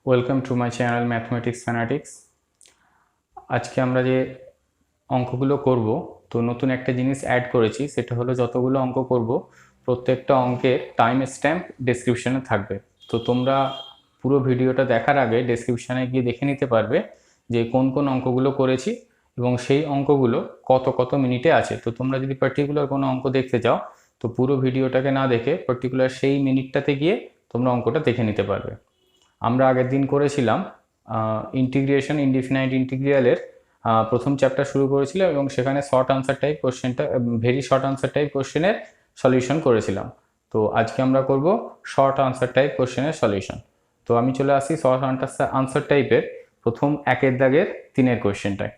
Welcome to my channel mathematics fanatics. আজকে আমরা যে অঙ্কগুলো করব, তো নতুন একটা জিনিস অ্যাড করেছি, সেটা হলো যতগুলো অঙ্ক করব প্রত্যেকটা অঙ্কের টাইম স্ট্যাম্প ডেসক্রিপশানে থাকবে। তো তোমরা পুরো ভিডিওটা দেখার আগে ডেসক্রিপশানে গিয়ে দেখে নিতে পারবে যে কোন কোন অঙ্কগুলো করেছি এবং সেই অঙ্কগুলো কত কত মিনিটে আছে। তো তোমরা যদি পার্টিকুলার কোনো অঙ্ক দেখতে চাও তো পুরো ভিডিওটাকে না দেখে পার্টিকুলার সেই মিনিটটাতে গিয়ে তোমরা অঙ্কটা দেখে নিতে পারবে। আমরা আগের দিন করেছিলাম ইন্টিগ্রেশন ইনডিফিনাইট ইন্টিগ্রালের প্রথম চ্যাপ্টার শুরু করেছিলাম এবং সেখানে শর্ট আনসার টাইপ কোশ্চেনটা ভেরি শর্ট আনসার টাইপ কোশ্চেনের সলিউশন করেছিলাম। তো আজকে আমরা করব শর্ট আনসার টাইপ কোশ্চেনের সলিউশন। তো আমি চলে আসি শর্ট আনসার টাইপের প্রথম একের দাগের 3-এর কোশ্চেনটায়।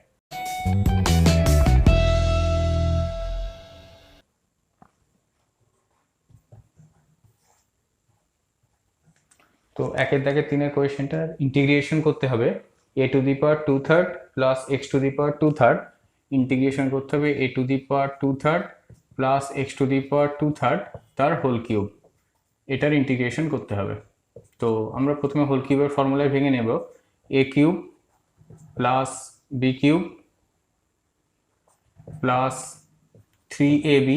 তো একের দাগের 3-এর কোয়েশ্চেনটার ইন্টিগ্রেশন করতে হবে a to the power 2/3 plus x to the power 2/3। Integration করতে হবে a to the power 2/3 plus x to the power 2/3 তার হোল কিউব। এটার ইন্টিগ্রেশন করতে হবে। তো আমরা প্রথমে হোল কিউবের ফর্মুলায় ভেঙে নেব a cube plus b cube plus 3ab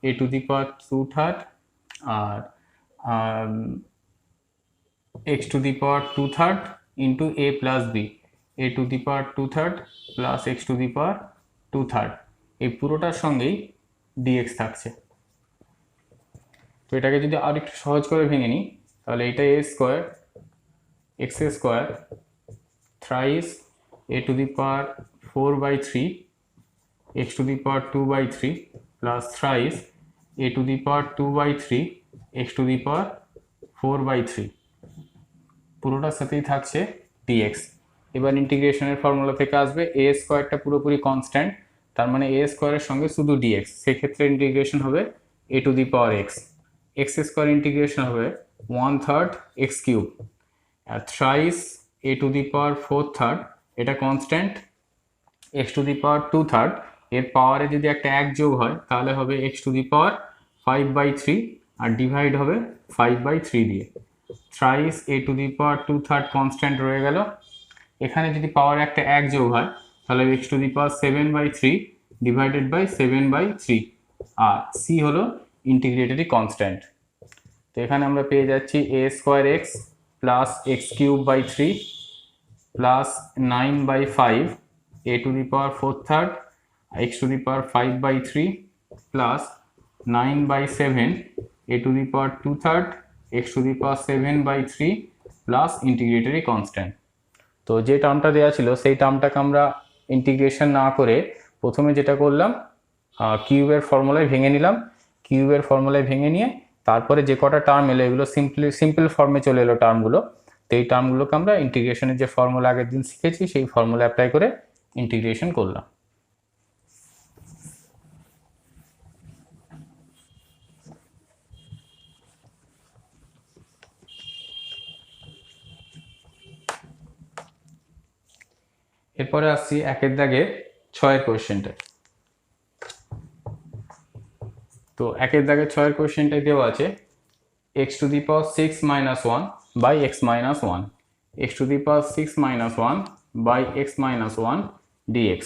a to the power 2/3 আর x to the power 2/3 into a plus b a to the power 2/3 plus x to the power 2/3 এই পুরোটার সঙ্গেই dx থাকছে। তো এটাকে যদি আর একটু সহজ করে ভেঙে নিই তাহলে এটা a square x square thrice a to the power 4/3 x to the power 2/3 plus thrice a to the power 2/3 x to the power 4/3 পুরোটার সাথেই থাকছে dx। এবার ইন্টিগ্রেশনের ফর্মুলা থেকে আসবে a স্কোয়ারটা পুরোপুরি কনস্ট্যান্ট, তার মানে a স্কোয়ারের সঙ্গে শুধু dx, সেক্ষেত্রে ইন্টিগ্রেশন হবে a to the power x। x square integration হবে 1/3 x কিউব আর thrice a to the power 4/3, এটা constant, x to the power 2/3 এর পাওয়ারে যদি একটা 1 যোগ হয় তাহলে হবে x টু দি পাওয়ার 5/3 আর ডিভাইড হবে 5/3 দিয়ে। Thrice a to the power 2/3 constant রয়ে গেল। এখানে যদি পাওয়ার একটা 1 যোগ হয় তাহলে x to the power 7/3 divided by 7/3 আর c হলো ইন্টিগ্রেটরি কনস্ট্যান্ট। তো এখানে আমরা পেয়ে যাচ্ছি a square x plus x cube by 3 plus 9/5 a to the power 4/3 x to the power 5/3 plus 9/7 a to the power 2/3 x to the power 7/3 plus integratory constant. তো যে টার্মটা দেওয়া ছিল সেই টার্মটাকে আমরা ইন্টিগ্রেশন না করে প্রথমে যেটা করলাম কিউবের ফর্মুলায় ভেঙে নিলাম। কিউবের ফর্মুলায় ভেঙে নিয়ে তারপরে যে কটা টার্ম এলো এগুলো সিম্পল ফর্মে চলে এলো টার্মগুলো। তো এই টার্মগুলোকে আমরা ইন্টিগ্রেশনের যে ফর্মুলা আগের দিন শিখেছি সেই ফর্মুলা অ্যাপ্লাই করে ইন্টিগ্রেশন করলাম। এরপরে আসছি একের দাগে 6-এর কোয়েশ্চেনটা। তো একের দাগে 6-এর কোয়েশ্চেনটাই দেওয়া আছে x to the power 6 minus 1 by x minus 1 x to the power 6 minus 1 by x minus 1 dx।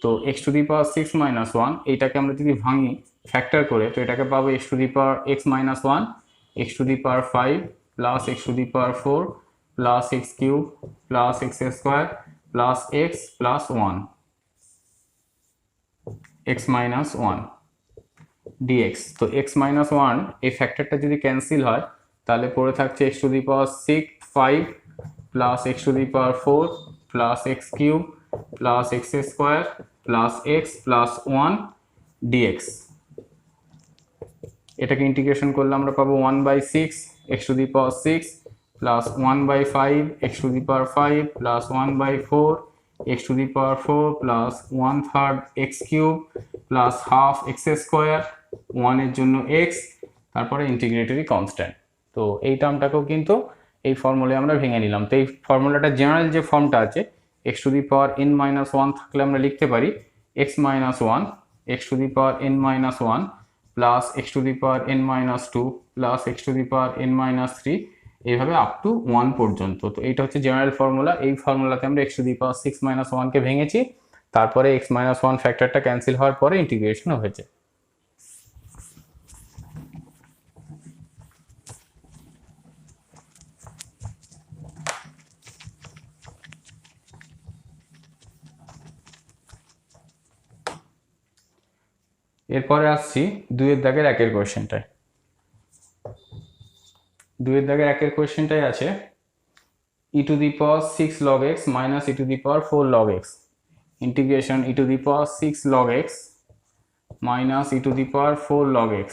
তো x to the power 6 minus 1 এইটাকে আমরা যদি ভাঙি ফ্যাক্টর করে তো এটাকে পাবো x to the power x minus 1 x to the power 5 plus x to the power 4 plus x cube plus x square plus x plus 1 x minus 1 dx। তো x minus 1 এই ফ্যাক্টরটা যদি ক্যান্সেল হয় তাহলে পড়ে থাকছে x to the power 5 plus x to the power 4 plus x cube plus x square plus x plus 1 dx। এটাকে integration করলে আমরা পাবো 1/6 x to the power 6 plus 1/5 x to the power 5 plus 1/4 x to the power 4 plus 1/3 x cube plus half x square 1 এর জন্য x তারপরে ইন্টিগ্রেটরি constant. তো এই টার্মটাকেও কিন্তু এই ফর্মুলায় আমরা ভেঙে নিলাম। তো এই ফর্মুলাটা জেনারেল যে ফর্মটা আছে x to the power n-1 থাকলে আমরা লিখতে পারি x minus 1 x to the power n-1 plus x to the power n-2 plus x to the power n-3 এইভাবে আপ টু 1 পর্যন্ত। তো এইটা হচ্ছে জেনারেল ফর্মুলা। এই ফর্মুলাতে আমরা x⁻6 - 1 কে ভেঙেছি, তারপরে x-1 ফ্যাক্টরটা ক্যান্সেল হওয়ার পরে ইন্টিগ্রেশন হয়েছে। এরপরে আসছি 2-এর দাগের 1-এর কোয়েশ্চেনটায়। 2-এর দাগের 1-এর কোয়েশ্চেনটাই আছে e⁻6 log x minus e⁻4 log x integration e⁻6 log x minus e⁻4 log x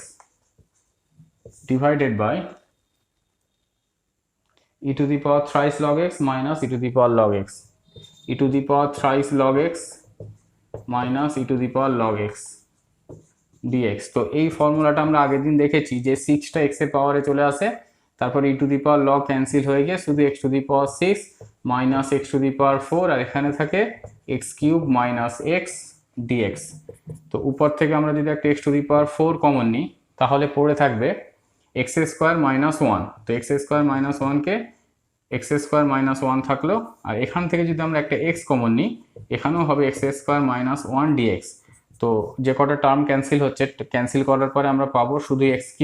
divided by e⁻thrice log x minus e⁻log x e⁻thrice log x minus e⁻log x dx। তো এই ফর্মুলাটা আমরা আগের দিন দেখেছি যে 6টা x এর পাওয়ারে চলে আসে, তারপরে e⁻log ক্যান্সেল হয়ে গিয়ে শুধু x⁻6 minus x⁻4 আর এখানে থাকে x³ minus x dx। তো উপর থেকে আমরা যদি একটা x⁻4 কমন নিই তাহলে পড়ে থাকবে x² - 1। তো x² - 1 কে x² - 1 থাকলো, আর এখান থেকে যদি আমরা একটা x কমন নিই এখানেও হবে x² - 1 dx। তো যে কটা টার্ম ক্যান্সেল হচ্ছে, ক্যান্সেল করার পরে আমরা পাবো শুধু x³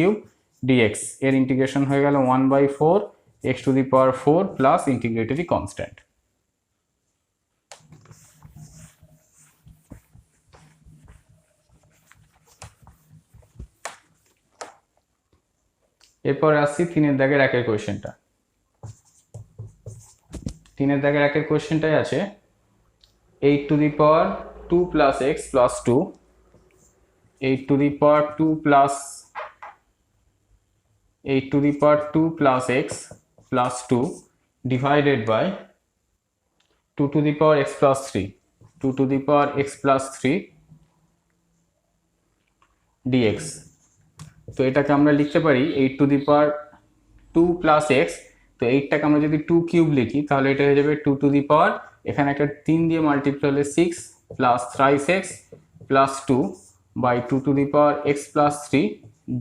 dx। এর ইন্টিগ্রেশন হয়ে গেল 1/4 x⁻4 প্লাস ইন্টিগ্রেটরি কনস্ট্যান্ট। এরপরে আসছি 3-এর দাগের 1-এর কোয়েশ্চেনটা। 3-এর দাগের 1-এর কোয়েশ্চেনটাই আছে 8⁻2 plus x plus 2 8⁻2 plus x plus 2 divided by 2x plus 3 2x plus 3 dx। তো এটাকে আমরা লিখতে পারি 8⁻2 plus x। তো 8টাকে আমরা যদি 2³ লিখি তাহলে এটা হয়ে যাবে 2 এখানে একটা 3 দিয়ে মাল্টিপ্লাই হলে 6 plus thrice x plus 2 by 2x plus 3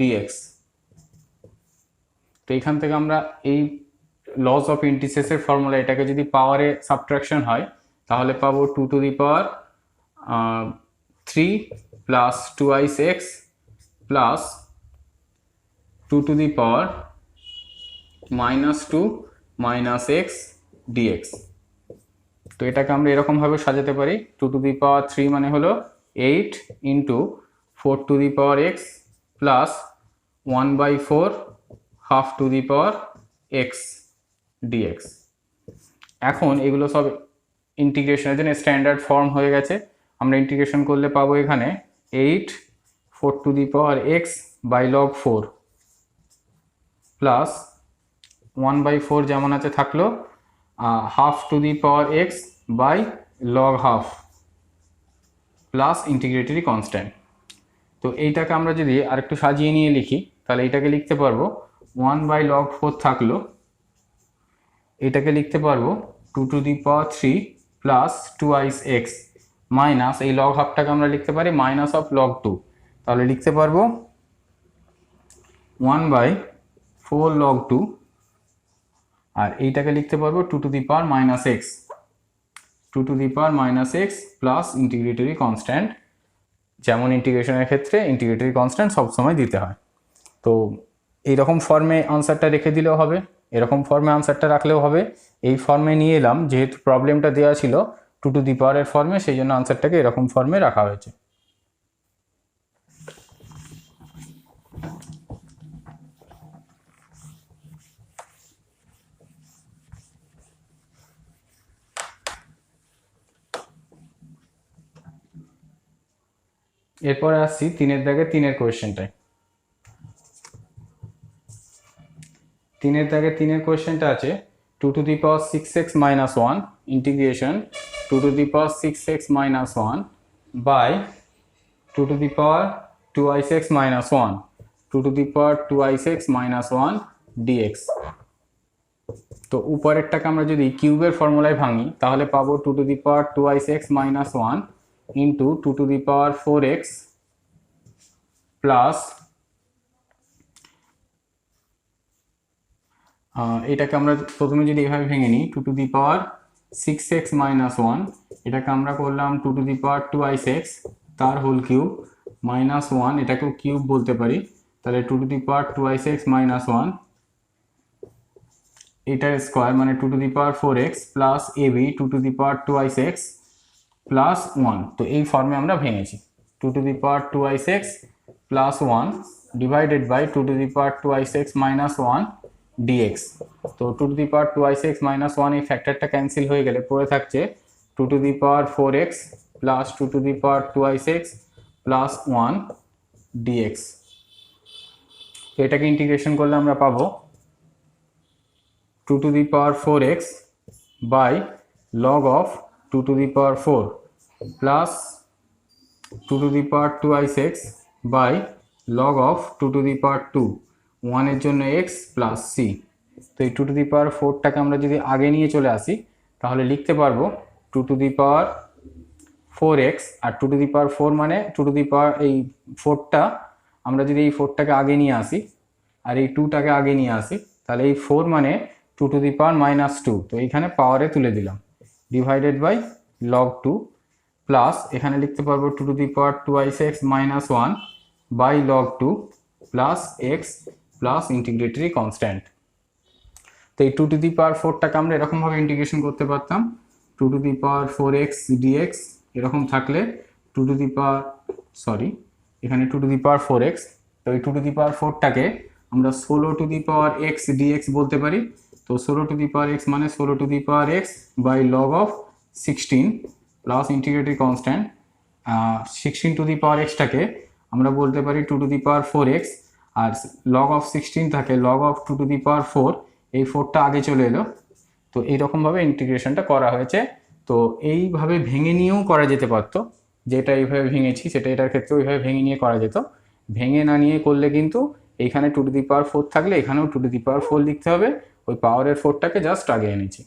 dx। তো এখান থেকে আমরা এই লস অফ ইন্টিসেসের ফর্মুলা, এটাকে যদি পাওয়ারে সাবট্রাকশন হয় তাহলে পাবো 2⁻3 plus 2x plus 2⁻2 minus x dx। তো এটাকে আমরা এরকম ভাবে সাজাতে পারি 2⁻3 মানে হলো 8 into 4⁻x plus 1/4 12⁻x dx। এখন এগুলো সব ইন্টিগ্রেশনের জন্য স্ট্যান্ডার্ড ফর্ম হয়ে গেছে। আমরা ইন্টিগ্রেশন করলে পাবো এখানে 8 4⁻x বাই log 4 প্লাস 1/4 যেমন আছে থাকলো 12⁻x by log 1/2 plus integratory constant. তো এইটাকে আমরা যদি আরেকটু সাজিয়ে নিয়ে লিখি তাহলে এইটাকে লিখতে পারবো 1/log 4 থাকলো, এটাকে লিখতে পারবো 2⁻3 প্লাস 2x মাইনাস এই log 1/2টাকে আমরা লিখতে পারি মাইনাস অফ log 2। তাহলে লিখতে পারবো 1/4 log 2 আর এইটাকে লিখতে পারবো 2⁻x 2⁻x plus integratory constant. যেমন ইন্টিগ্রেশনের ক্ষেত্রে ইন্টিগ্রেটরি কনস্ট্যান্ট সবসময় দিতে হয়। তো এইরকম ফর্মে আনসারটা রেখে দিলেও হবে, এরকম ফর্মে আনসারটা রাখলেও হবে। এই ফর্মে নিয়ে এলাম যেহেতু প্রবলেমটা দেওয়া ছিল 2 এর ফর্মে, সেই জন্য আনসারটাকে এরকম ফর্মে রাখা হয়েছে। এরপরে আসছি 3-এর দাগে 3-এর কোয়েশ্চেনটায়। 3-এর দাগে 3-এর কোয়েশ্চেনটা আছে 2⁻6x - 1 integration 2⁻6x - 1 by 2⁻2x - 1 2⁻2x - 1 dx। তো উপরেরটাকে আমরা যদি কিউবের ফর্মুলায় ভাঙি তাহলে পাবো 2⁻2x - 1 ইন্টু 2⁻4x প্লাস এটাকে আমরা প্রথমে যদি এভাবে ভেঙে নিই, 2⁻6x - 1, এটাকে আমরা করলাম 2⁻2x তার হোল কিউব -1, এটাকেও কিউব বলতে পারি, তাহলে 2⁻2x - 1 এটার স্কোয়ার মানে 2⁴x plus ab 2⁻2x plus 1। তো এই ফর্মে আমরা ভেঙেছি 2⁻2x plus 1 divided by 2⁻2x - 1 dx। তো 2⁻2x - 1 এই ফ্যাক্টরটা ক্যান্সেল হয়ে গেলে পড়ে থাকছে 2⁻4x plus 2⁻2x plus 1 dx। তো এটাকে ইন্টিগ্রেশন করলে আমরা পাবো 2⁻4x by log of 2⁻4 plus 2⁻2x by log of 2⁻2, 1 এর জন্য x প্লাস c। তো এই 2⁻4টাকে আমরা যদি আগে নিয়ে চলে আসি তাহলে লিখতে পারবো 2⁻4x, আর 2⁻4 মানে এই 4টা আমরা যদি এই 4টাকে আগে নিয়ে আসি আর এই 2টাকে আগে নিয়ে আসি তাহলে এই 4 মানে 2⁻2, তো এইখানে পাওয়ারে তুলে দিলাম ডিভাইডেড বাই log 2 প্লাস এখানে লিখতে পারবো 2⁻2x - 1 by log 2 plus x plus integratory constant. তো এই 2⁻4টাকে আমরা এরকমভাবে ইন্টিগ্রেশন করতে পারতাম 2⁻4x dx এরকম থাকলে এখানে 2⁻4x, তো এই 2⁻4টাকে আমরা 16⁻x dx বলতে পারি। তো 16⁻x মানে 16⁻x by log of 16 plus integratory constant 16⁻x টাকে আমরা বলতে পারি 2⁻4x, আর লগ অফ 16 থাকে লগ অফ 2⁻4, এই 4টা আগে চলে এলো। তো এইরকমভাবে ইন্টিগ্রেশনটা করা হয়েছে। তো এইভাবে ভেঙে নিয়েও করা যেতে পারতো, যেটা এইভাবে ভেঙেছি সেটা এটার ক্ষেত্রে ওইভাবে ভেঙে নিয়ে করা যেত। ভেঙে না নিয়ে করলে কিন্তু এইখানে 2⁻4 থাকলে এখানেও 2⁻4 লিখতে হবে, ওই পাওয়ারের 4টাকে জাস্ট আগে এনেছি।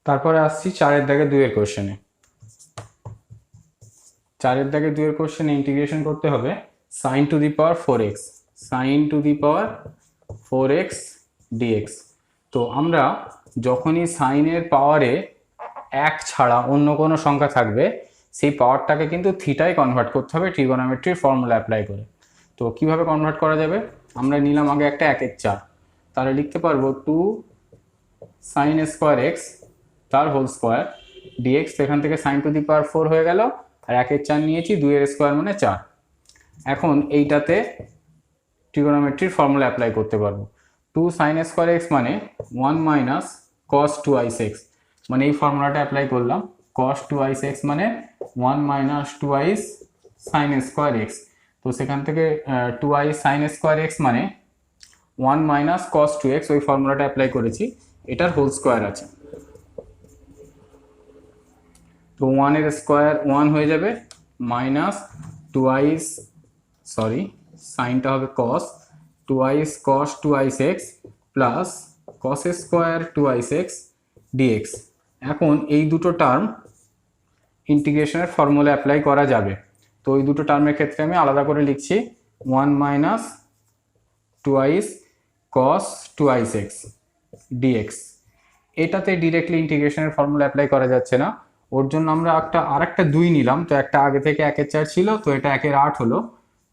তারপরে আসছি 4-এর দাগে 2-এর কোশ্চেনে। 4-এর দাগে 2-এর কোশ্চেনে ইন্টিগ্রেশন করতে হবে sin⁴x sin⁴x dx। তো আমরা যখনই সাইনের পাওয়ারে 1 ছাড়া অন্য কোনো সংখ্যা থাকবে সেই পাওয়ারটাকে কিন্তু থিটায় কনভার্ট করতে হবে ট্রিগোনোমেট্রির ফর্মুলা অ্যাপ্লাই করে। তো কিভাবে কনভার্ট করা যাবে, আমরা নিলাম আগে একটা 1/4, তাহলে লিখতে পারবো 2 sin² x তার হোল স্কোয়ার dx। তো এখান থেকে sin⁴ হয়ে গেল, আর 1/4 নিয়েছি, 2-এর স্কোয়ার মানে 4। এখন এইটাতে ট্রিগোনোমেট্রির ফর্মুলা অ্যাপ্লাই করতে পারবো। 2 sin² x মানে 1 মাইনাস cos 2ix, মানে এই ফর্মুলাটা অ্যাপ্লাই করলাম। cos 2ix মানে 1 মাইনাস 2i sin² x। তো সেখান থেকে 2i sin² x মানে 1 মাইনাস cos 2x, ওই ফর্মুলাটা অ্যাপ্লাই করেছি, এটার হোল স্কোয়ার আছে। তো 1-এর স্কোয়ার 1 হয়ে যাবে, মাইনাস 2i সাইনটা হবে cos 2i cos 2ix plus cos square 2ix dx। এখন এই দুটো টার্ম ইন্টিগ্রেশনের ফর্মুলা অ্যাপ্লাই করা যাবে। তো ওই দুটো টার্মের ক্ষেত্রে আমি আলাদা করে লিখছি 1 minus 2i cos 2ix dx। এটাতে ডিরেক্টলি ইন্টিগ্রেশনের ফর্মুলা অ্যাপ্লাই করা যাচ্ছে না, ওর জন্য আমরা আরেকটা 2 নিলাম। তো একটা আগে থেকে 1/4 ছিল, তো এটা 1/8 হলো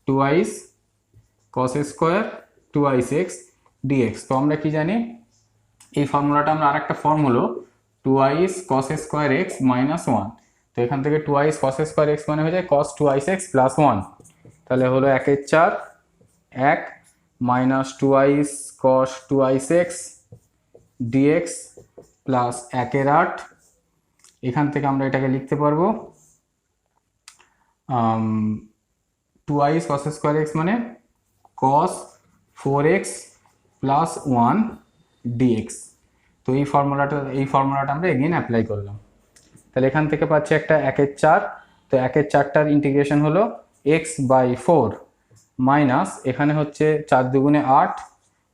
2i cos square 2ix dx। তো আমরা কি জানি, এই ফর্মুলাটা আমরা আরেকটা ফর্ম হলো 2i cos square x minus 1। তো এখান থেকে 2i cos স্কোয়ার x মানে হয়ে যায় cos 2ix প্লাস 1, তাহলে হলো 1/4 1 minus 2i cos 2ix dx plus 1/8। এখান থেকে আমরা এটাকে লিখতে পারবো 2i cos স্কোয়ার x মানে cos 4x প্লাস 1 dx। তো এই ফর্মুলাটা আমরা এগেইন অ্যাপ্লাই করলাম। তাহলে এখান থেকে পাচ্ছি একটা 1/4, তো 1/4টার ইন্টিগ্রেশন হলো x/4 মাইনাস এখানে হচ্ছে 4 দুগুণে 8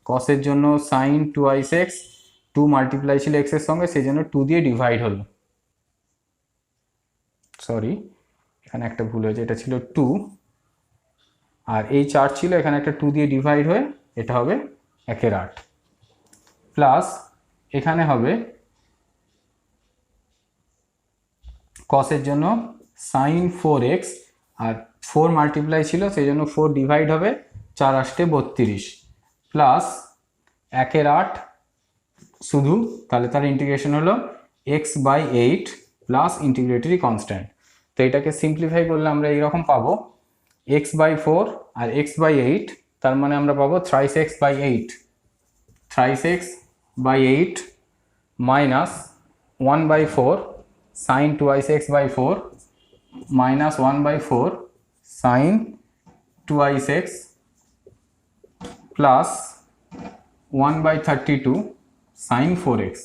কসের জন্য সাইন 2x, 2 মাল্টিপ্লাই ছিল x এর সঙ্গে, সেই জন্য 2 দিয়ে ডিভাইড হলো, সরি এখানে একটা ভুল হয়েছে, এটা ছিল 2 আর এই 4 ছিল, এখানে একটা 2 দিয়ে ডিভাইড হয়ে এটা হবে 1/8 প্লাস এখানে হবে কসের জন্য সাইন 4x আর 4 মাল্টিপ্লাই ছিল সেই জন্য 4 ডিভাইড হবে, 4 8 32 প্লাস 1/8 শুধু, তাহলে তার ইন্টিগ্রেশন হলো x/8 প্লাস ইন্টিগ্রেটরি কনস্ট্যান্ট। তো এটাকে সিম্পলিফাই করলে আমরা এইরকম পাবো x/4 আর x/8, তার মানে আমরা পাবো thrice x/8 minus 1/4 sin 2x/4 minus 1/4 sin 2x plus 1/32 sin 4x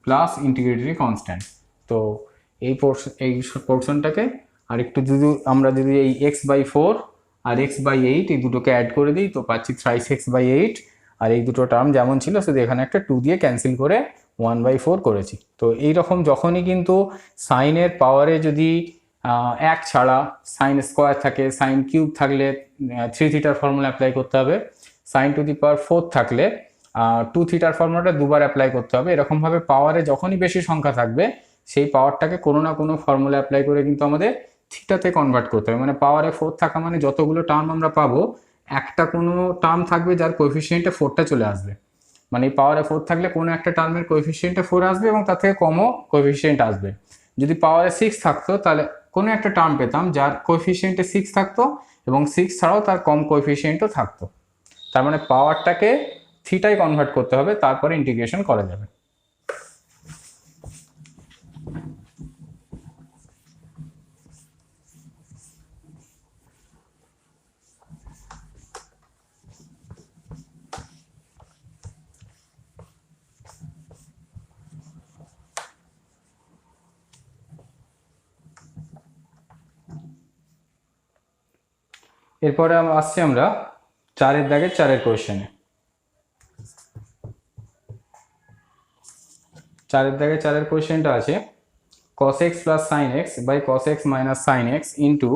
plus integratory constant. তো এই পোর্শনটাকে আর একটু যদি এই x/4 আর x/8 এই দুটোকে অ্যাড করে দিই তো পাচ্ছি thrice x/8, আর এই দুটো টার্ম যেমন ছিল শুধু এখানে একটা 2 দিয়ে ক্যান্সেল করে 1/4 করেছি। তো এইরকম যখনই কিন্তু সাইনের পাওয়ারে যদি 1 ছাড়া সাইন স্কোয়ার থাকে, সাইন কিউব থাকলে 3 থিটার ফর্মুলা অ্যাপ্লাই করতে হবে, সাইন টু দি পাওয়ার 4 থাকলে 2 থিটার ফর্মুলাটা দুবার অ্যাপ্লাই করতে হবে। এরকমভাবে পাওয়ারে যখনই বেশি সংখ্যা থাকবে সেই পাওয়ারটাকে কোনো না কোনো ফর্মুলা অ্যাপ্লাই করে কিন্তু আমাদের থিটাতে কনভার্ট করতে হবে। মানে পাওয়ারে 4 থাকা মানে যতগুলো টার্ম আমরা পাবো একটা কোনো টার্ম থাকবে যার কোএফিসিয়েন্টে 4টা চলে আসবে, মানে পাওয়ারে 4 থাকলে কোনো একটা টার্মের কোএফিসিয়েন্টে 4 আসবে এবং তার থেকে কমও কোএফিসিয়েন্ট আসবে। যদি পাওয়ারে 6 থাকতো তাহলে কোনো একটা টার্ম পেতাম যার কোএফিসিয়েন্টে 6 থাকতো এবং 6 ছাড়াও তার কম কোএফিসিয়েন্টও থাকতো। তার মানে পাওয়ারটাকে থিটায় কনভার্ট করতে হবে, তারপরে ইন্টিগ্রেশন করা যাবে। এরপরে আসছি আমরা 4-এর দাগের 4-এর কোয়েশ্চেনে। 4-এর দাগের 4-এর কোয়েশ্চেনটা আছে cos x plus sin x by cos x minus sin x into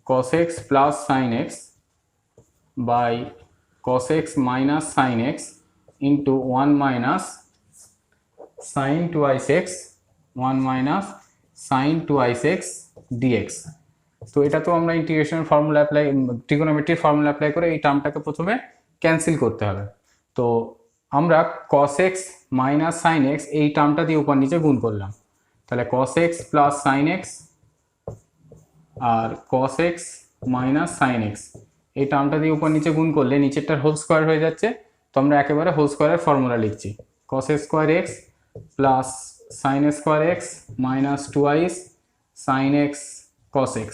cos x plus sin x by cos x minus sin x into 1 minus sin 2x 1 minus sin 2x dx। তো এটা তো আমরা integration formula apply, ট্রিগোনোমেট্রির formula apply করে এই টার্মটাকে প্রথমে cancel করতে হবে। তো আমরা cos x minus sign x এই টার্মটা দিয়ে উপর নিচে গুণ করলাম, তাহলে cos x plus sign x আর cos x minus sign x এই টার্মটা দিয়ে উপর নিচে গুণ করলে নিচেরটার হোল স্কোয়ার হয়ে যাচ্ছে। তো আমরা একেবারে হোল স্কোয়ারের ফর্মুলা লিখছি, cos square x plus sine square x minus 2x sine x cos x,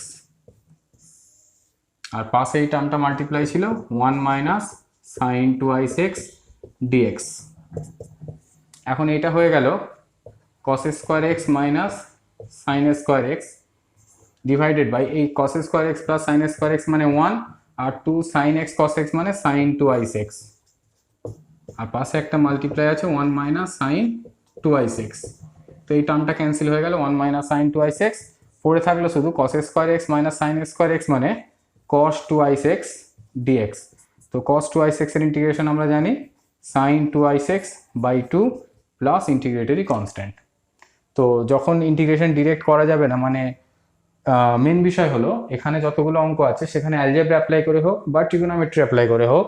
আর পাশে এই টার্মটা মাল্টিপ্লাই ছিল 1 মাইনাস সাইন 2x dx। এখন এটা হয়ে গেল cos square x minus sine square x divided by এই cos square x plus sine square x মানে 1 আর 2 সাইন x cos x মানে সাইন 2x, আর পাশে একটা মাল্টিপ্লাই আছে 1 মাইনাস সাইন 2x। তো এই টার্মটা ক্যান্সেল হয়ে গেল 1 মাইনাস সাইন 2x, পড়ে থাকলো শুধু cos square x minus sine square x মানে cos 2x dx। তো cos 2x এর ইন্টিগ্রেশন আমরা জানি sin 2x by 2 plus integratory constant. তো যখন ইন্টিগ্রেশন ডিরেক্ট করা যাবে না, মানে মেন বিষয় হলো এখানে যতগুলো অঙ্ক আছে সেখানে অ্যালজেব্রা অ্যাপ্লাই করে হোক বা ট্রিগোনোমেট্রি অ্যাপ্লাই করে হোক,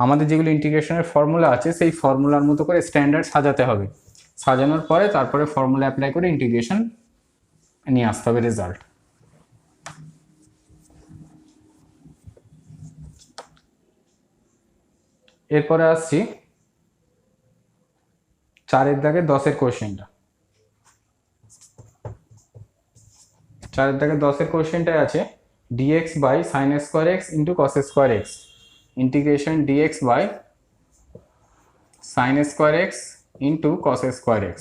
আমাদের যেগুলো ইন্টিগ্রেশনের ফর্মুলা আছে সেই ফর্মুলার মতো করে স্ট্যান্ডার্ড সাজাতে হবে, সাজানোর পরে তারপরে ফর্মুলা অ্যাপ্লাই করে ইন্টিগ্রেশন নিয়ে আসতে হবে রেজাল্ট। এরপরে আসছি 4-এর দাগের 10-এর কোয়েশ্চেনটা। 4-এর দাগের 10-এর কোয়েশ্চেনটায় আছে dx by sine square x into cos square x integration dx by sine square x into cos square x।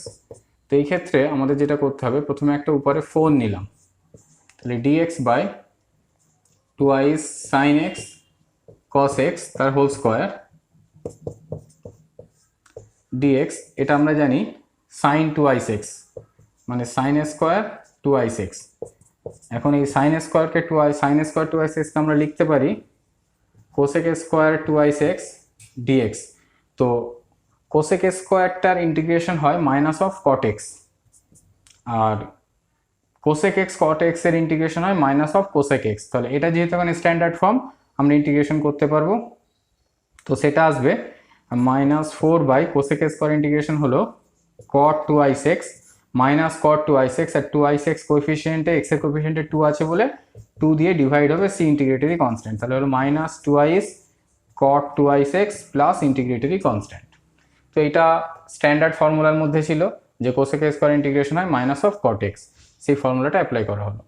তো এই ক্ষেত্রে আমাদের যেটা করতে হবে, প্রথমে একটা উপরে 4 নিলাম, তাহলে dx by twice sine x cos x তার হোল স্কোয়ার dx, এটা আমরা জানি সাইন টুয়াইস এক্স মানে সাইন স্কোয়ার টুয়াইস এক্স। এখন এই সাইন স্কোয়ারকে সাইন স্কোয়ার টুয়াইস এক্সকে আমরা লিখতে পারি cosec square twice x dx. তো কোসেক স্কোয়ারটার ইন্টিগ্রেশন হয় মাইনাস অফ কট এক্স, আর কোসেক এক্স কট এক্স এর ইন্টিগ্রেশন হয় মাইনাস অফ কোসেক এক্স। তাহলে এটা যেহেতু এখন স্ট্যান্ডার্ড ফর্ম আমরা ইন্টিগ্রেশন করতে পারবো, তো সেটা আসবে -4 বাই কোসেক স্কোয়ার ইন্টিগ্রেশন হলো cot twice X minus cot twice X, আর টুয়াইস এক্স কোএফিসিয়েন্টে এক্স এর কোএফিসিয়েন্টে 2 আছে বলে 2 দিয়ে ডিভাইড হবে সি ইন্টিগ্রেটরি কনস্ট্যান্ট। তাহলে হলো মাইনাস টুয়াইস কট twice x plus integratory constant. তো এটা স্ট্যান্ডার্ড ফর্মুলার মধ্যে ছিল যে কোসেক স্কোয়ার ইন্টিগ্রেশন হয় মাইনাস অফ কট এক্স, সেই ফর্মুলাটা অ্যাপ্লাই করা হলো।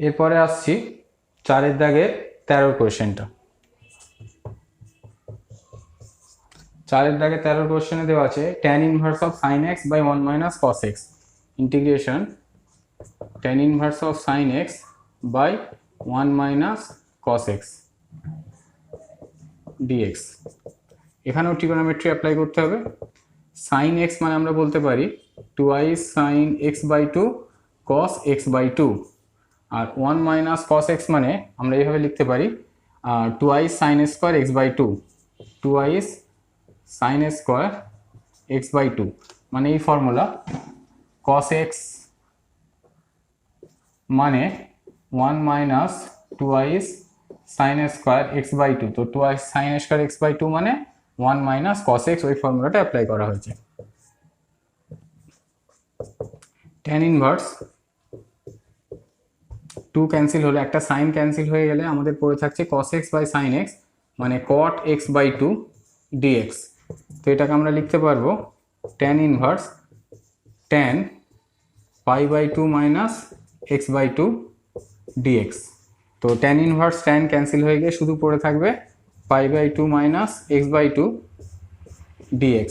এরপরে আসছি 4 দাগের 13 কোয়েশ্চেনটা। 4 দাগে 13 কোয়েশ্চেনে দেওয়া আছে tan inverse of sin x by 1 minus cos x integration tan inverse of sin x by 1 minus cos x dx। এখানেও ট্রিগোনোমেট্রি অ্যাপ্লাই করতে হবে। sin x মানে আমরা বলতে পারি twice sin x by 2 cos x by 2, আর 1 minus cos x মানে আমরা এইভাবে লিখতে পারি twice sin square x by 2, twice sin square x by 2 মানে এই ফর্মুলা cos x মানে 1 minus twice sin square x by 2, তো twice sin square x by 2 মানে 1 মাইনাস cos x, ওই ফর্মুলাটা অ্যাপ্লাই করা হয়েছে। tan ইনভার্স 2 ক্যান্সেল হলে একটা সাইন ক্যান্সেল হয়ে গেলে আমাদের পড়ে থাকছে cos x by sin x মানে cot x বাই 2 dx। তো এটাকে আমরা লিখতে পারবো tan inverse tan pi by 2 minus x by 2 dx। তো tan ইনভার্স tan ক্যান্সেল হয়ে গিয়ে শুধু পড়ে থাকবে pi by 2 minus x by 2 dx।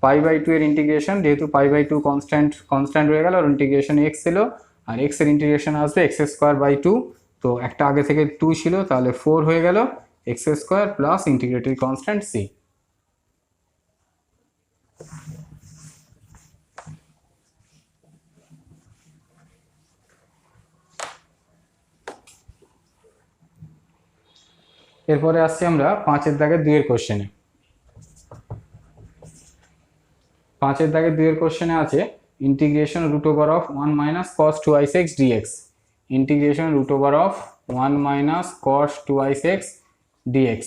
Pi by 2 এর ইন্টিগ্রেশন, যেহেতু পাই বাই 2 কনস্ট্যান্ট হয়ে গেল আর ইন্টিগ্রেশন x ছিল, আর x এর ইন্টিগ্রেশন আসবে x স্কোয়ার বাই 2, তো একটা আগে থেকে 2 ছিল তাহলে 4 হয়ে গেল x square plus integratory constant c। এরপরে আসছি আমরা 5 দাগের 2 এর কোশ্চেনে। 5 দাগের 2 এর কোশ্চেনে আছে integration root over of 1 minus cos 2i x dx, integration root over of 1 minus cos 2i x dx।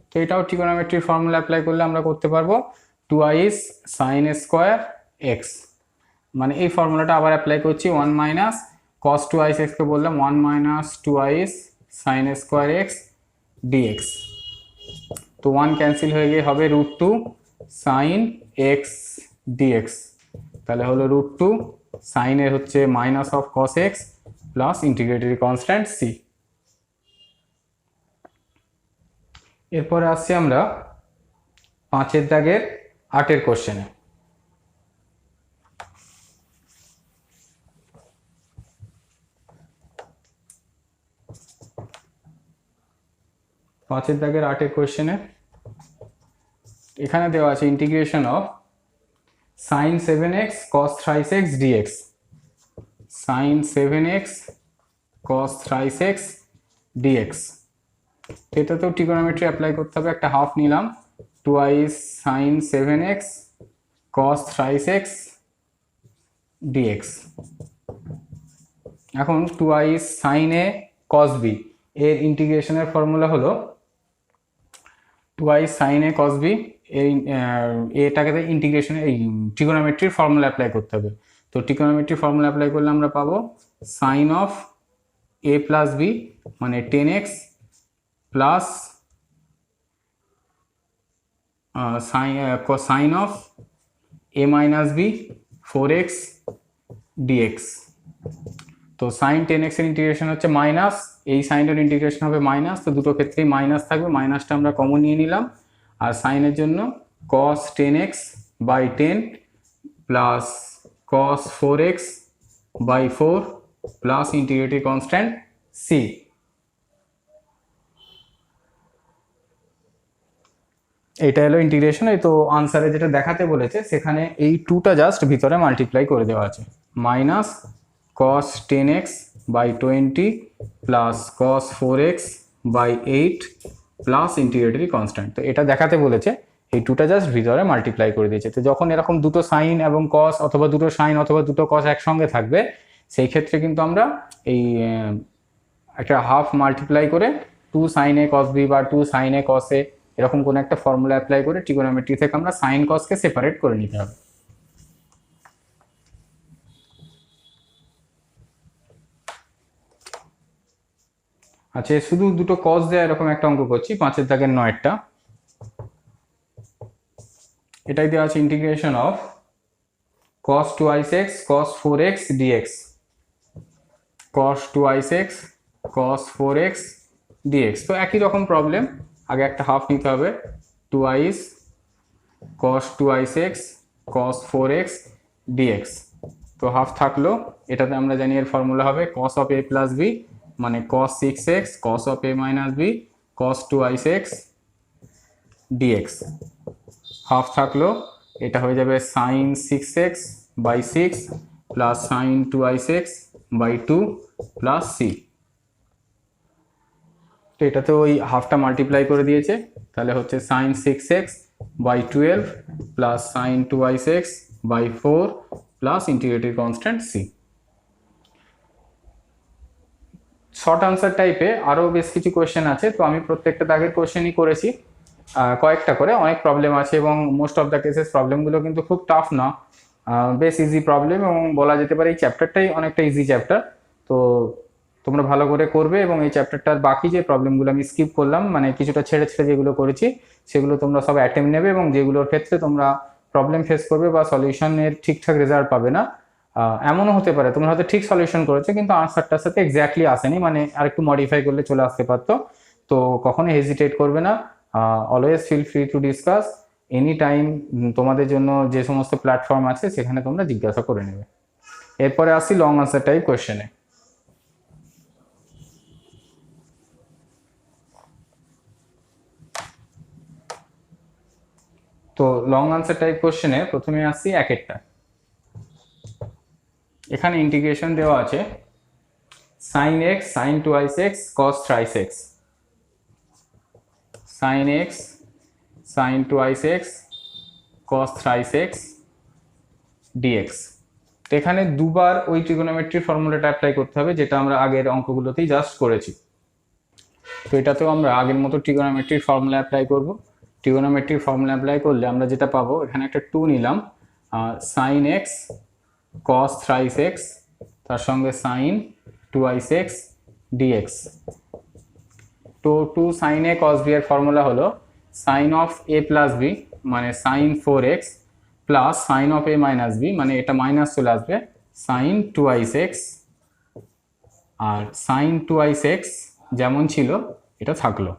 তো এটাও ট্রিগোনোমেট্রির ফর্মুলা অ্যাপ্লাই করলে আমরা করতে পারবো 2i sin স্কোয়ার x, মানে এই ফর্মুলাটা আবার অ্যাপ্লাই করছি 1 মাইনাস cos 2i x কে বললাম 1 minus 2i sin square x dx। তো 1 ক্যান্সেল হয়ে গিয়ে হবে √2 sin x dx, তাহলে হলো √2 sin এর হচ্ছে minus of cos x plus integratory constant c। এরপরে আসছি আমরা 5 দাগের 8 কোশ্চেনে। 5 দাগের 8 কোশ্চেনে এখানে দেওয়া আছে integration of sin 7x cos thrice x dx, sin 7x cos thrice x dx। তো এটাতেও ট্রিগোনোমেট্রি অ্যাপ্লাই করতে হবে, একটা হাফ নিলাম twice sin 7x cos thrice x dx। এখন twice sin a cos b এর ইন্টিগ্রেশনের ফর্মুলা হলো twice sin a cos b, এই এটাকে ইন্টিগ্রেশনে এই ট্রিগোনোমেট্রির ফর্মুলা অ্যাপ্লাই করতে হবে। তো ট্রিগোনোমেট্রি ফর্মুলা অ্যাপ্লাই করলে আমরা পাবো sine of a plus b মানে 10x plus sine of a minus b 4x dx। তো সাইন 10x এর ইন্টিগ্রেশন হচ্ছে মাইনাস, এই সাইনের ইন্টিগ্রেশন হবে মাইনাস, তো দুটো ক্ষেত্রেই মাইনাস থাকবে, মাইনাসটা আমরা কমন নিয়ে নিলাম। আর সাইনের জন্য cos 10x by 10 plus cos 4x by 4 plus integrative constant c। এটা হলো ইন্টিগ্রেশন। এই তো আনসারে যেটা দেখাতে বলেছে সেখানে এই টুটা জাস্ট ভিতরে মাল্টিপ্লাই করে দেওয়া আছে, minus cos 10x by 20 plus cos 4x by 8 plus integratory constant. তো এটা দেখাতে বলেছে, এই টুটা জাস্ট ভিতরে মাল্টিপ্লাই করে দিয়েছে। তো যখন এরকম দুটো সাইন এবং কস অথবা দুটো সাইন অথবা দুটো কস একসঙ্গে থাকবে, সেই ক্ষেত্রে কিন্তু আমরা এই একটা হাফ মাল্টিপ্লাই করে 2 sin a cos b বা 2 sin a cos a এরকম কোনো একটা ফর্মুলা অ্যাপ্লাই করে ট্রিগোনোমেট্রি থেকে আমরা সাইন কসকে সেপারেট করে নিতে হবে। আচ্ছা, শুধু দুটো কস দেয়া এরকম একটা অঙ্ক করছি, 5 দাগের 9টা। এটাই দেওয়া আছে integration of cos 2x cos 4x dx, cos 2x cos 4x dx। তো একই রকম প্রবলেম, আগে একটা হাফ নিতে হবে, 2x cos 2x cos 4x dx। তো হাফ থাকলো, এটাতে আমরা জানি এর ফর্মুলা হবে cos of a plus b মানে cos 6x cos of a minus b cos 2x dx। Half থাকলো, এটা হয়ে যাবে sin 6x by 6 plus sin 2x by 2 plus c। তো এটাতে ওই হাফটা মাল্টিপ্লাই করে দিয়েছে, তাহলে হচ্ছে sin 6x by 12 plus sin 2x by 4 plus integrative constant c। Short answer টাইপে আরও বেশ কিছু কোয়েশ্চেন আছে, তো আমি প্রত্যেকটা দাগের কোয়েশ্চেনই করেছি, কয়েকটা করে, অনেক প্রবলেম আছে এবং মোস্ট অফ দ্য কেসেস প্রবলেমগুলো কিন্তু খুব টাফ না, বেশ ইজি প্রবলেম, এবং বলা যেতে পারে এই চ্যাপ্টারটাই অনেকটা ইজি চ্যাপ্টার। তো তোমরা ভালো করে করবে এবং এই চ্যাপ্টারটার বাকি যে প্রবলেমগুলো আমি স্কিপ করলাম, মানে কিছুটা ছেড়ে ছেড়ে যেগুলো করেছি, সেগুলো তোমরা সব অ্যাটেম্প নেবে, এবং যেগুলোর ক্ষেত্রে তোমরা প্রবলেম ফেস করবে বা সলিউশনের ঠিকঠাক রেজাল্ট পাবে না, এমনও হতে পারে তোমরা হয়তো ঠিক সলিউশন করেছো কিন্তু আনসারটার সাথে এক্স্যাক্টলি আসেনি, মানে আরেকটু মডিফাই করলে চলে আসতে পারতো। তো কখনোই হেজিটেট করবে না, always feel free to discuss any time. তোমাদের জন্য যে সমস্ত প্ল্যাটফর্ম আছে সেখানে তোমরা জিজ্ঞাসা করে নেবে। এরপরে আসি লং আনসার টাইপ কোয়েশ্চেনে। তো লং আনসার টাইপ কোয়েশ্চেনে প্রথমে আসি একেরটা। এখানে ইন্টিগ্রেশন দেওয়া আছে sin x sin 2x cos 3x, sin x sin 2x cos 3x dx। তো এখানে দুবার ওই ট্রিগোনোমেট্রি ফর্মুলাটা অ্যাপ্লাই করতে হবে যেটা আমরা আগের অঙ্কগুলোতেই জাস্ট করেছি। তো এটাতেও আমরা আগের মতো ট্রিগোনোমেট্রির ফর্মুলা অ্যাপ্লাই করব। ট্রিগোনোমেট্রির ফর্মুলা অ্যাপ্লাই করলে আমরা যেটা পাবো, এখানে একটা 2 নিলাম, sin x cos 3x তার সঙ্গে sin 2x dx। তো 2 sin a cos b এর ফর্মুলা হলো sin of a plus b মানে sin 4x plus sin of a minus b মানে এটা মাইনাস চলে আসবে sin 2x, আর sin 2x যেমন ছিল এটা থাকলো।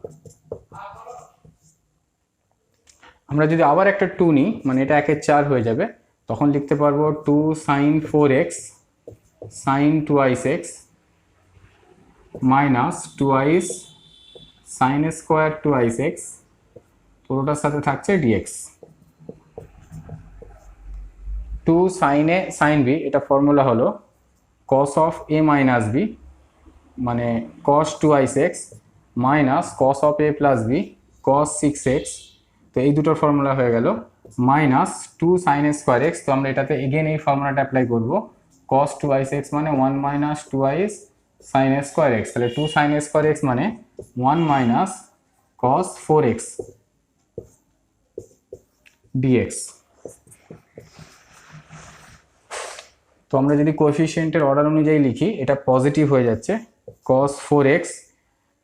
আমরা যদি আবার একটা 2 নিই, মানে এটা 1/4 হয়ে যাবে, তখন লিখতে পারবো 2 sin 4x sin 2x minus 2x sin square 2x পুরোটার সাথে থাকছে dx। 2 sin a sin b এটা ফর্মুলা হলো cos of a minus b মানে cos 2x minus cos of a plus b cos 6x। তো এই দুটোর ফর্মুলা হয়ে গেল মাইনাস 2 sin স্কোয়ার x। তো আমরা এটাতে এগেন এই ফর্মুলাটা অ্যাপ্লাই করব, cos 2x মানে 1 minus 2x sin square x, তাহলে 2 sin স্কোয়ার x মানে 1 minus cos 4x dx। তো আমরা যদি কোএফিসিয়েন্টের অর্ডার অনুযায়ী লিখি, এটা পজিটিভ হয়ে যাচ্ছে cos 4x,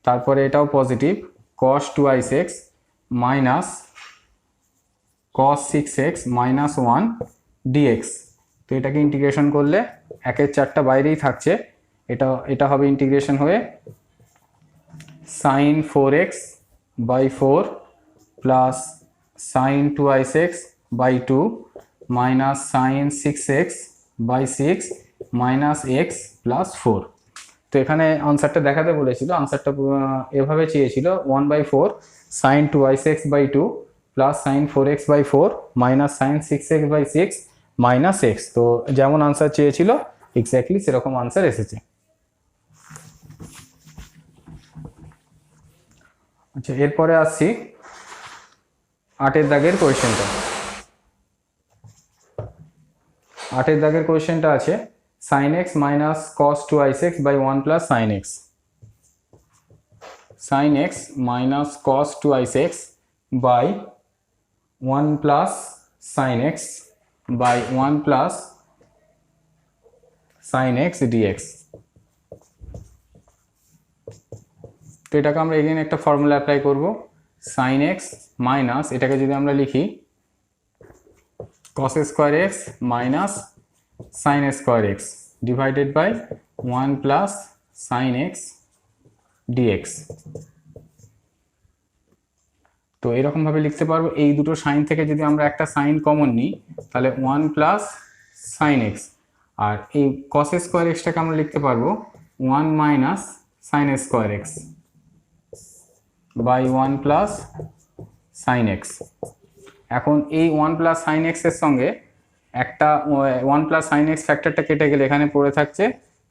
তারপরে এটাও positive cos 2x minus cos 6x minus 1 dx। তো এটাকে ইন্টিগ্রেশন করলে 1/4 বাইরেই থাকছে, এটা এটা হবে ইন্টিগ্রেশন হয়ে sin 4x by 4 plus sin 2x by 2 minus sin 6x by 6 minus x plus 4। তো এখানে আনসারটা দেখাতে বলেছিল, আনসারটা এভাবে চেয়েছিল 1/4 sin 2x by 2 plus sin 4x by 4 minus sin 6x by 6 minus x। তো যেমন আনসার চেয়েছিল এক্স্যাক্টলি সেরকম আনসার এসেছে। আচ্ছা, এরপরে আসছি 8 দাগের কোয়েশ্চেনটা। 8 দাগের কোয়েশ্চেনটা আছে sin x minus cos 2x by 1 plus sin x। sin x minus cos 2x by 1 plus sin x by 1 plus sin x dx। তো এটাকে আমরা এগেইন একটা ফর্মুলা অ্যাপ্লাই করব, sin x মাইনাস এটাকে যদি আমরা লিখি cos square x minus sin square x divided by 1 plus sin x dx। তো এরকম ভাবে লিখতে পারবো, এই দুটো সাইন থেকে যদি আমরা একটা সাইন কমন নিই তাহলে 1 প্লাস sin x, আর এই cos স্কয়ার xটাকে আমরা লিখতে পারবো 1 minus sin square x by 1 plus sin x। এখন এই 1 প্লাস sin x এর সঙ্গে একটা 1 প্লাস sin x ফ্যাক্টরটা কেটে গেলে এখানে পড়ে থাকছে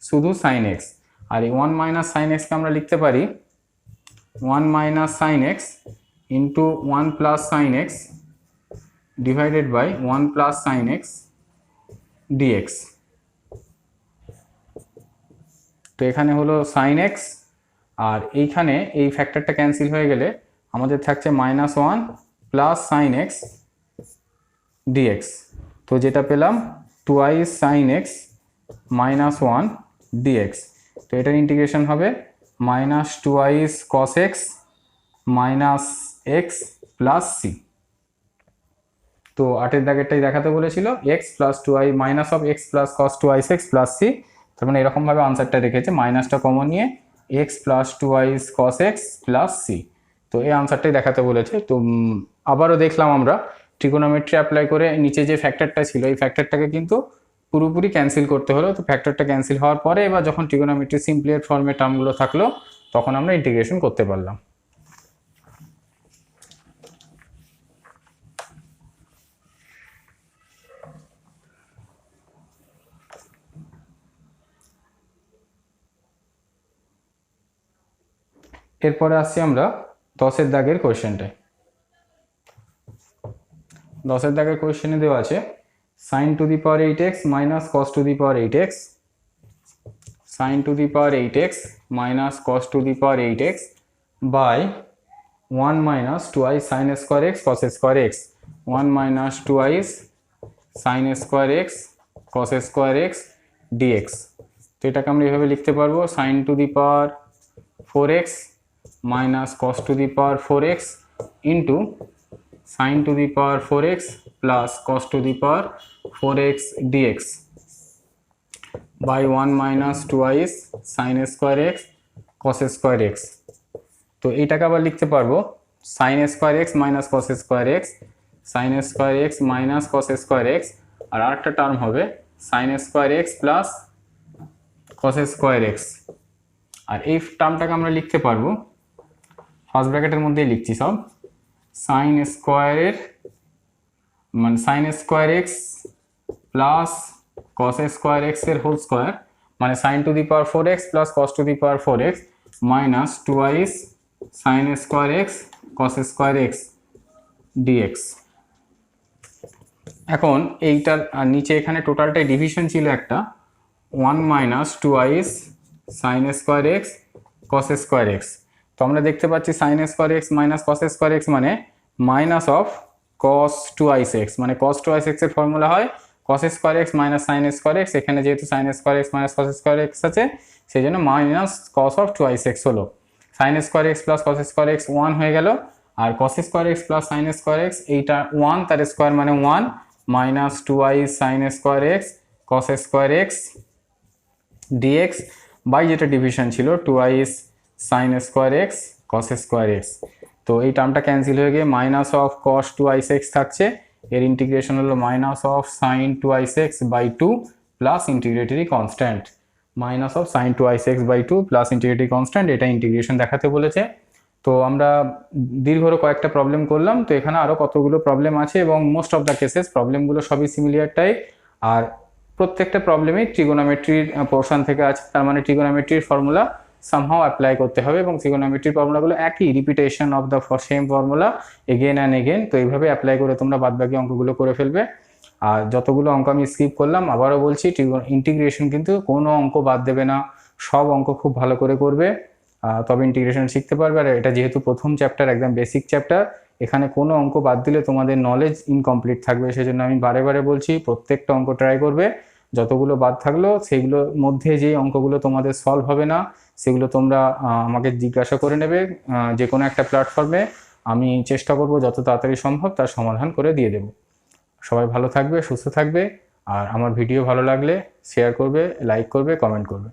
শুধু sin x, আর এই 1 মাইনাস sin x কে আমরা লিখতে পারি 1 minus sin x into 1 plus sin x divided by 1 plus sin x dx। তো এখানে হলো sin x, আর এইখানে এই ফ্যাক্টরটা ক্যান্সেল হয়ে গেলে আমাদের থাকছে -1 প্লাস sin x dx। তো যেটা পেলাম 2 sin x -1 dx। তো এটার ইন্টিগ্রেশন হবে -2 cos x minus x plus c। তো 8 দাগেরটাই দেখাতে বলেছিল x plus 2i minus of x plus cos 2x plus c। তার মানে এরকম ভাবে আনসারটা রেখেছে, মাইনাসটা কমন নিয়ে x plus 2i cos x plus c। তো এই আনসারটাই দেখাতে বলেছে। তো আবারও দেখলাম আমরা ট্রিগোনোমেট্রি অ্যাপ্লাই করে নিচে যে ফ্যাক্টরটা ছিল এই ফ্যাক্টরটাকে কিন্তু পুরোপুরি ক্যান্সেল করতে হলো। তো ফ্যাক্টরটা ক্যান্সেল হওয়ার পরে এবার যখন ট্রিগোনোমেট্রি সিম্পলিফাইড ফর্মে টার্মগুলো থাকলো তখন আমরা ইন্টিগ্রেশন করতে পারলাম। এরপরে আসছি আমরা 10 দাগের কোয়েশ্চেনটায়। 10 দাগের কোয়েশ্চেনে দেওয়া আছে sin to the power 8x minus cos to the power 8x, sin to the power 8x minus cos to the power 8x by 1 minus 2i sin square x cos square x, 1 minus 2i sin square x cos square x dx। তো এটাকে আমরা এভাবে লিখতে পারবো sin to the power 4x minus cos to the power 4x into sin to the power 4x plus cos to the power 4x dx by 1 minus 2i sin square x cos square x। তো এইটাকে আবার লিখতে পারবো sin square x minus cos square x, sin square x minus cos square x, আর আরেকটা term হবে sin square x plus cos square x। আর এই টার্মটাকে আমরা লিখতে পারবো ফার্স্ট ব্র্যাকেটের মধ্যেই লিখছি সব, sin স্কয়ারের মানে sin square x plus cos square x এর হোল স্কয়ার মানে sin two the power 4x plus cos two the power 4x minus 2i sin square x cos square x dx। এখন এইটার নিচে এখানে টোটালটাই ডিভিশন ছিল একটা 1 minus 2i sin square x cos square x। তো আমরা দেখতে পাচ্ছি sin square x minus cos square x মানে মাইনাস অফ cos 2i(x), মানে cos 2i(x) এর ফর্মুলা হয় cos square x minus sin square x। এখানে যেহেতু sin square x minus cos square x আছে সেই জন্য মাইনাস cos অফ 2i(x) হলো। sin square x plus cos square x 1 হয়ে গেল, আর cos square x plus sin square x এইটা 1 তার স্কয়ার মানে 1 minus 2i sin square x cos square x dx by যেটা ডিভিশন ছিল 2i sine square x cos square x. তো এই টার্মটা ক্যান্সেল হয়ে গিয়ে minus of cos 2i x থাকছে, এর ইন্টিগ্রেশন হলো minus of sine 2i X by 2 plus integratory constant, minus of sine 2i X by 2 plus integratory constant, এটা integration দেখাতে বলেছে। তো আমরা দীর্ঘরও কয়েকটা প্রবলেম করলাম, তো এখানে আরও কতগুলো প্রবলেম আছে এবং মোস্ট অফ দ্য কেসেস প্রবলেমগুলো সবই সিমিলার টাইপ, আর প্রত্যেকটা প্রবলেমেই ট্রিগোনোমেট্রির পোর্শন থেকে আছে, তার মানে ট্রিগোনোমেট্রির ফর্মুলা সামহাও অ্যাপ্লাই করতে হবে এবং ট্রিগোনোমেট্রির ফর্মুলাগুলো একই, repetition of the same formula again and again. তো এইভাবে অ্যাপ্লাই করে তোমরা বাদবাকি অঙ্কগুলো করে ফেলবে। আর যতগুলো অঙ্ক আমি স্কিপ করলাম আবারও বলছি, ইন্টিগ্রেশন কিন্তু কোনো অঙ্ক বাদ দেবে না, সব অঙ্ক খুব ভালো করে করবে, তবে ইন্টিগ্রেশন শিখতে পারবে। আর এটা যেহেতু প্রথম চ্যাপ্টার, একদম বেসিক চ্যাপ্টার, এখানে কোনো অঙ্ক বাদ দিলে তোমাদের নলেজ ইনকমপ্লিট থাকবে, সেজন্য আমি বারে বারে বলছি প্রত্যেকটা অঙ্ক ট্রাই করবে। যতগুলো বাদ থাকলো সেগুলোর মধ্যে যেই অঙ্কগুলো তোমাদের সলভ হবে না সেগুলো তোমরা আমাকে জিজ্ঞাসা করে নেবে যে কোনো একটা প্ল্যাটফর্মে, আমি চেষ্টা করব যত তাড়াতাড়ি সম্ভব তার সমাধান করে দিয়ে দেব। সবাই ভালো থাকবে, সুস্থ থাকবে, আর আমার ভিডিও ভালো লাগলে শেয়ার করবে, লাইক করবে, কমেন্ট করবে।